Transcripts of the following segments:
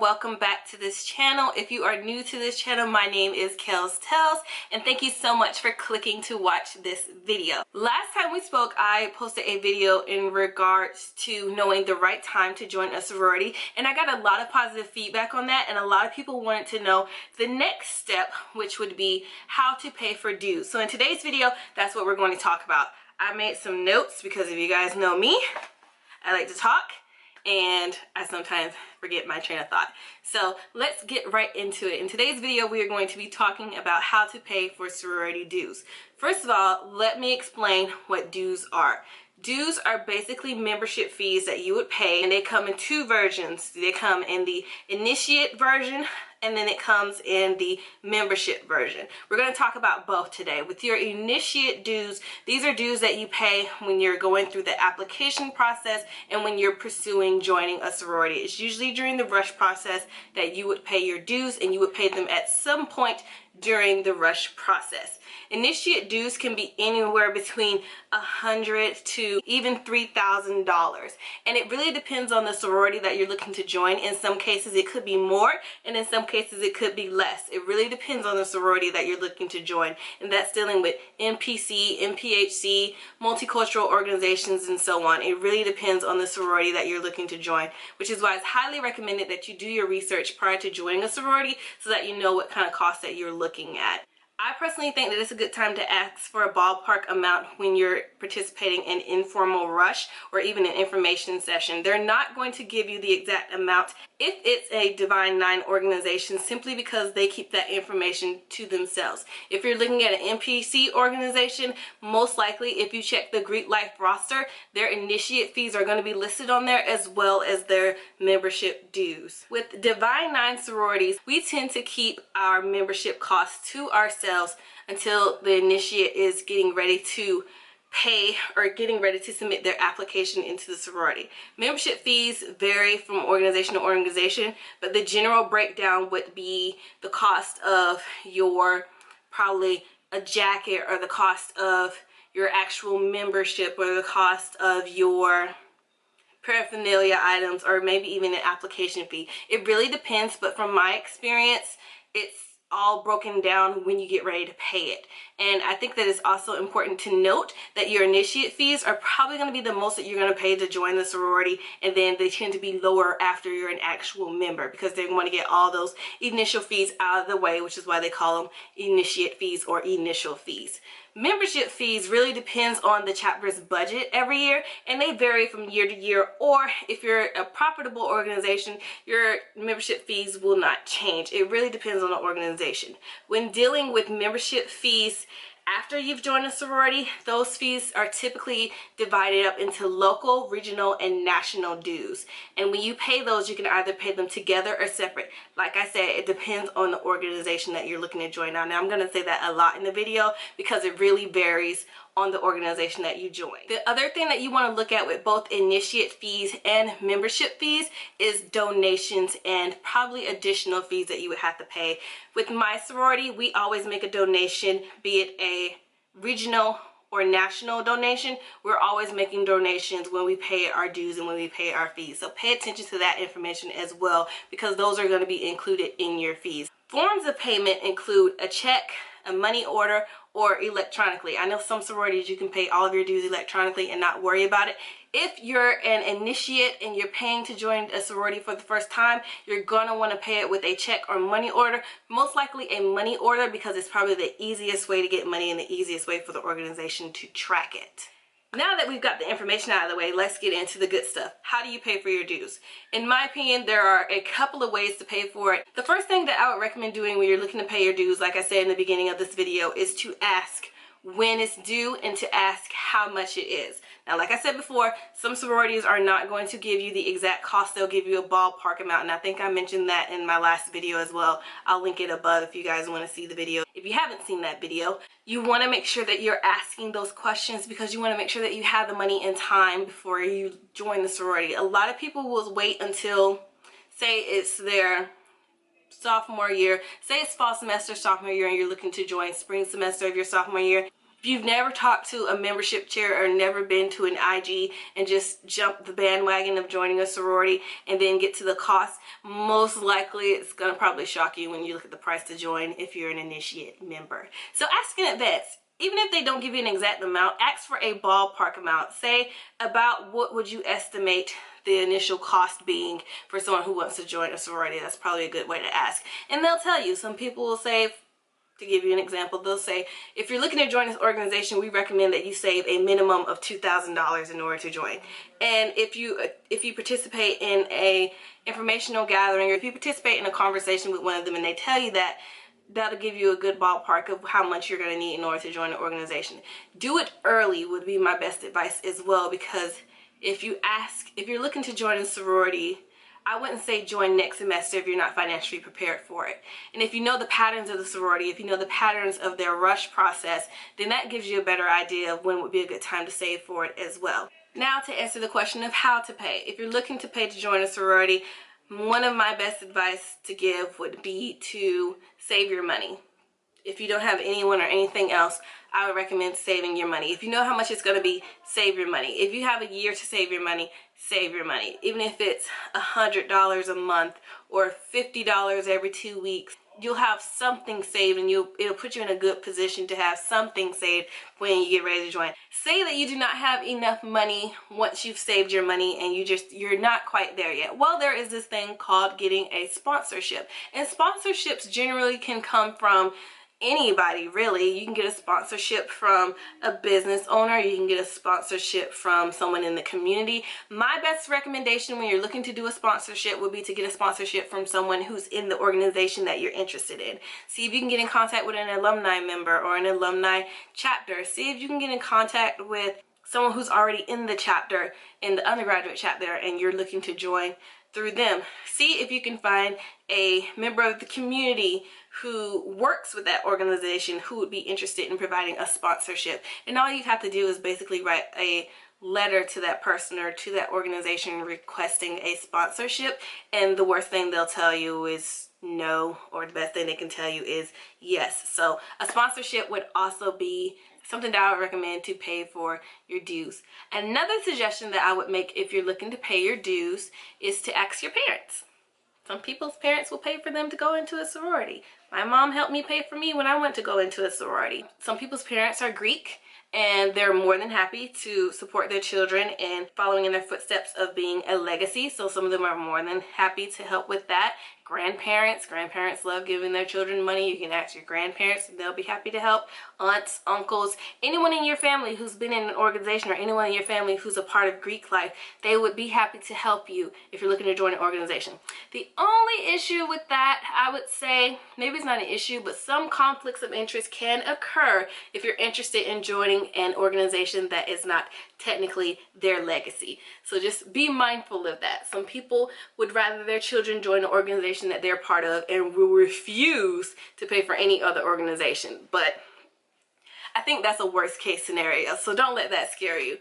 welcome back to this channel. If you are new to this channel, my name is KelsTells, and thank you so much for clicking to watch this video. Last time we spoke, I posted a video in regards to knowing the right time to join a sorority, and I got a lot of positive feedback on that, and a lot of people wanted to know the next step, which would be how to pay for dues. So in today's video, that's what we're going to talk about. I made some notes because if you guys know me, I like to talk and I sometimes forget my train of thought. So let's get right into it. In today's video, we are going to be talking about how to pay for sorority dues. First of all, let me explain what dues are. Dues are basically membership fees that you would pay, and they come in two versions. They come in the initiate version, and then it comes in the membership version. We're going to talk about both today. With your initiate dues, these are dues that you pay when you're going through the application process and when you're pursuing joining a sorority. It's usually during the rush process that you would pay your dues, and you would pay them at some point during the rush process. Initiate dues can be anywhere between $100 to even $3,000, and it really depends on the sorority that you're looking to join. In some cases it could be more, and in some cases it could be less. It really depends on the sorority that you're looking to join, and that's dealing with NPC, NPHC, multicultural organizations, and so on. It really depends on the sorority that you're looking to join, which is why it's highly recommended that you do your research prior to joining a sorority so that you know what kind of costs that you're looking at. I personally think that it's a good time to ask for a ballpark amount when you're participating in informal rush or even an information session. They're not going to give you the exact amount if it's a Divine Nine organization, simply because they keep that information to themselves. If you're looking at an NPC organization, most likely if you check the Greek Life roster, their initiate fees are going to be listed on there, as well as their membership dues. With Divine Nine sororities, we tend to keep our membership costs to ourselves until the initiate is getting ready to pay or getting ready to submit their application into the sorority. Membership fees vary from organization to organization, but the general breakdown would be the cost of your, probably a jacket, or the cost of your actual membership, or the cost of your paraphernalia items, or maybe even an application fee. It really depends, but from my experience, it's all broken down when you get ready to pay it. And I think that it's also important to note that your initiate fees are probably going to be the most that you're going to pay to join the sorority, and then they tend to be lower after you're an actual member, because they want to get all those initial fees out of the way, which is why they call them initiate fees or initial fees. Membership fees really depends on the chapter's budget every year, and they vary from year to year, or if you're a profitable organization, your membership fees will not change. It really depends on the organization. When dealing with membership fees after you've joined a sorority, those fees are typically divided up into local, regional, and national dues. And when you pay those, you can either pay them together or separate. Like I said, it depends on the organization that you're looking to join. Now I'm going to say that a lot in the video because it really varies on the organization that you join. The other thing that you want to look at with both initiate fees and membership fees is donations and probably additional fees that you would have to pay. With my sorority, we always make a donation, be it a regional or national donation. We're always making donations when we pay our dues and when we pay our fees. So pay attention to that information as well, because those are going to be included in your fees. Forms of payment include a check, a money order, or electronically. I know some sororities you can pay all of your dues electronically and not worry about it. If you're an initiate and you're paying to join a sorority for the first time, you're going to want to pay it with a check or money order. Most likely a money order, because it's probably the easiest way to get money and the easiest way for the organization to track it. Now that we've got the information out of the way, let's get into the good stuff. How do you pay for your dues? In my opinion, there are a couple of ways to pay for it. The first thing that I would recommend doing when you're looking to pay your dues, like I said in the beginning of this video, is to ask when it's due and to ask how much it is. Now, like I said before, some sororities are not going to give you the exact cost. They'll give you a ballpark amount, and I think I mentioned that in my last video as well. I'll link it above if you guys want to see the video. If you haven't seen that video, you want to make sure that you're asking those questions, because you want to make sure that you have the money in time before you join the sorority. A lot of people will wait until, say it's their sophomore year, say it's fall semester, sophomore year, and you're looking to join spring semester of your sophomore year. If you've never talked to a membership chair or never been to an IG and just jumped the bandwagon of joining a sorority and then get to the cost, most likely it's going to probably shock you when you look at the price to join if you're an initiate member. So ask in advance. Even if they don't give you an exact amount, ask for a ballpark amount. Say about what would you estimate the initial cost being for someone who wants to join a sorority. That's probably a good way to ask. And they'll tell you. Some people will say, to give you an example, they'll say, if you're looking to join this organization, we recommend that you save a minimum of $2,000 in order to join. And if you participate in a informational gathering, or if you participate in a conversation with one of them and they tell you that, that'll give you a good ballpark of how much you're going to need in order to join the organization. Do it early would be my best advice as well, because if you're looking to join a sorority, I wouldn't say join next semester if you're not financially prepared for it. And if you know the patterns of the sorority, if you know the patterns of their rush process, then that gives you a better idea of when would be a good time to save for it as well. Now to answer the question of how to pay. If you're looking to pay to join a sorority, one of my best advice to give would be to save your money. If you don't have anyone or anything else, I would recommend saving your money. If you know how much it's going to be, save your money. If you have a year to save your money, save your money. Even if it's $100 a month or $50 every 2 weeks, you'll have something saved, and it'll put you in a good position to have something saved when you get ready to join. Say that you do not have enough money once you've saved your money and you're not quite there yet. Well, there is this thing called getting a sponsorship. And sponsorships generally can come from anybody, really. You can get a sponsorship from a business owner. You can get a sponsorship from someone in the community. My best recommendation when you're looking to do a sponsorship would be to get a sponsorship from someone who's in the organization that you're interested in. See if you can get in contact with an alumni member or an alumni chapter. See if you can get in contact with someone who's already in the chapter, in the undergraduate chapter, and you're looking to join through them. See if you can find a member of the community who works with that organization who would be interested in providing a sponsorship. And all you have to do is basically write a letter to that person or to that organization requesting a sponsorship, and the worst thing they'll tell you is no, or the best thing they can tell you is yes. So a sponsorship would also be something that I would recommend to pay for your dues. Another suggestion that I would make if you're looking to pay your dues is to ask your parents. Some people's parents will pay for them to go into a sorority. My mom helped me pay for me when I went to go into a sorority. Some people's parents are Greek, and they're more than happy to support their children in following in their footsteps of being a legacy. So some of them are more than happy to help with that. Grandparents love giving their children money. You can ask your grandparents, they'll be happy to help. Aunts, uncles, anyone in your family who's been in an organization, or anyone in your family who's a part of Greek life, they would be happy to help you if you're looking to join an organization. The only issue with that, I would say, maybe it's not an issue, but some conflicts of interest can occur if you're interested in joining an organization that is not technically their legacy. So just be mindful of that. Some people would rather their children join an organization that they're part of and will refuse to pay for any other organization. But I think that's a worst case scenario, so don't let that scare you.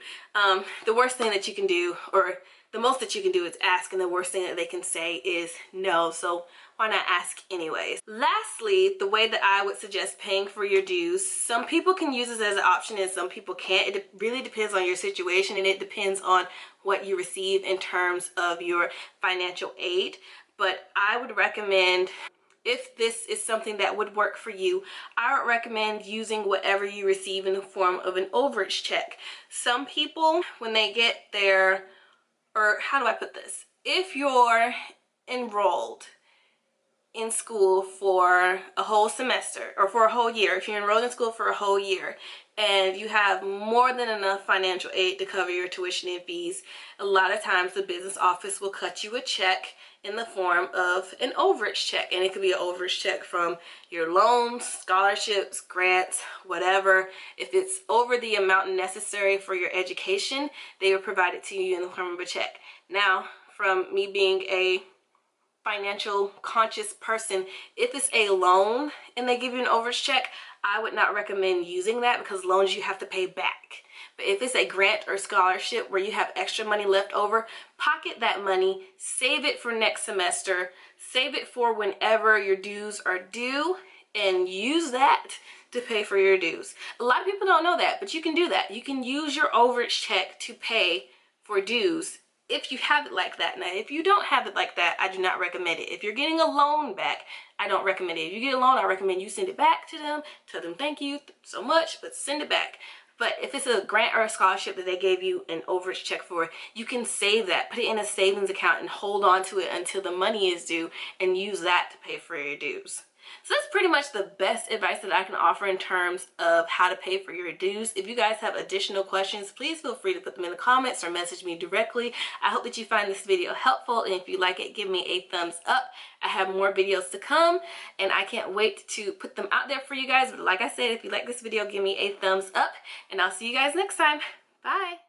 The worst thing that you can do, or the most that you can do, is ask, and the worst thing that they can say is no, so why not ask anyways? Lastly, the way that I would suggest paying for your dues, some people can use this as an option and some people can't. It really depends on your situation, and it depends on what you receive in terms of your financial aid. But I would recommend, if this is something that would work for you, I would recommend using whatever you receive in the form of an overage check. Some people, when they get their, or how do I put this? If you're enrolled in school for a whole semester, or for a whole year, if you're enrolled in school for a whole year and you have more than enough financial aid to cover your tuition and fees, a lot of times the business office will cut you a check in the form of an overage check. And it could be an overage check from your loans, scholarships, grants, whatever. If it's over the amount necessary for your education, they will provide it to you in the form of a check. Now, from me being a financial conscious person, if it's a loan and they give you an overage check, I would not recommend using that, because loans you have to pay back. But if it's a grant or scholarship where you have extra money left over, pocket that money, save it for next semester, save it for whenever your dues are due, and use that to pay for your dues. A lot of people don't know that, but you can do that. You can use your overage check to pay for dues if you have it like that. Now, if you don't have it like that, I do not recommend it. If you're getting a loan back, I don't recommend it. If you get a loan, I recommend you send it back to them, tell them thank you so much, but send it back. But if it's a grant or a scholarship that they gave you an overage check for, you can save that, put it in a savings account and hold on to it until the money is due and use that to pay for your dues. So that's pretty much the best advice that I can offer in terms of how to pay for your dues. If you guys have additional questions, please feel free to put them in the comments or message me directly. I hope that you find this video helpful, and if you like it, give me a thumbs up. I have more videos to come, and I can't wait to put them out there for you guys. But like I said, if you like this video, give me a thumbs up, and I'll see you guys next time. Bye.